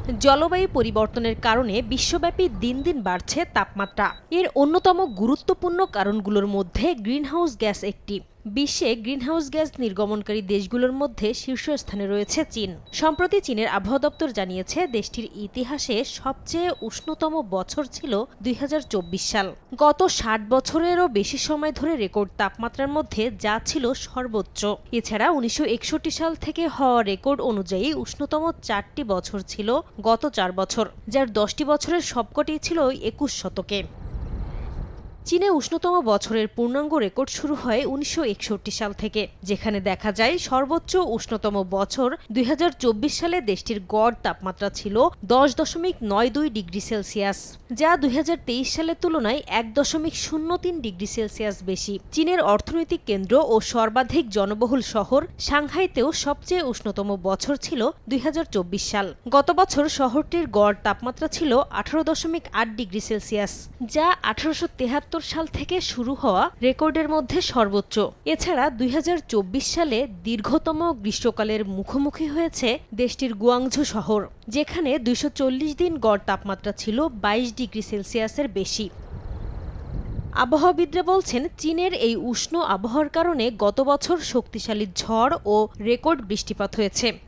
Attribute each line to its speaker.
Speaker 1: জলবায়ু পরিবর্তনের কারণে বিশ্বব্যাপী দিন দিন বাড়ছে তাপমাত্রা। এর অন্যতম গুরুত্বপূর্ণ কারণগুলোর মধ্যে গ্রিনহাউস গ্যাস একটি। বিশ্বে গ্রিনহাউস গ্যাস নির্গমনকারী দেশগুলোর মধ্যে শীর্ষস্থানে রয়েছে চীন। সম্প্রতি চীনের আবহাওয়া দপ্তর জানিয়েছে দেশটির ইতিহাসে সবচেয়ে উষ্ণতম বছর ছিল ২০২৪ সাল। গত ৬০ বছরেরও বেশি সময় ধরে রেকর্ড তাপমাত্রার মধ্যে যা ছিল সর্বোচ্চ। এছাড়া ১৯৬১ সাল থেকে হওয়া রেকর্ড অনুযায়ী উষ্ণতম ৪টি বছর ছিল গত ৪ বছর, যার ১০টি বছরের সবকটি ছিল ২১ শতকে। চীনে উষ্ণতম বছরের পূর্ণাঙ্গ রেকর্ড শুরু হয় ১৯৬১ সাল থেকে, যেখানে দেখা যায় সর্বোচ্চ উষ্ণতম বছর ২০২৪ সালে দেশটির গড় তাপমাত্রা ছিল ১০.৯২ ডিগ্রি সেলসিয়াস, যা ২০২৩ সালের তুলনায় ১.০৩ ডিগ্রি সেলসিয়াস বেশি। চীনের অর্থনৈতিক কেন্দ্র ও সর্বাধিক জনবহুল শহর সাংহাইতেও সবচেয়ে উষ্ণতম বছর ছিল ২০২৪ সাল। গত বছর শহরটির গড় তাপমাত্রা ছিল ১৮.৮ ডিগ্রি সেলসিয়াস, যা ১৮৭৩ সাল থেকে শুরু হওয়া রেকর্ডের মধ্যে সর্বোচ্চ। এছাড়া ২০২৪ সালে দীর্ঘতম গ্রীষ্মকালের মুখোমুখি হয়েছে দেশটির গুয়াংঝু শহর, যেখানে ২৪০ দিন গড় তাপমাত্রা ছিল ২২ ডিগ্রি সেলসিয়াসের বেশি। আবহাওয়াবিদরা বলছেন, চীনের এই উষ্ণ আবহাওয়ার কারণে গত বছর শক্তিশালী ঝড় ও রেকর্ড বৃষ্টিপাত হয়েছে।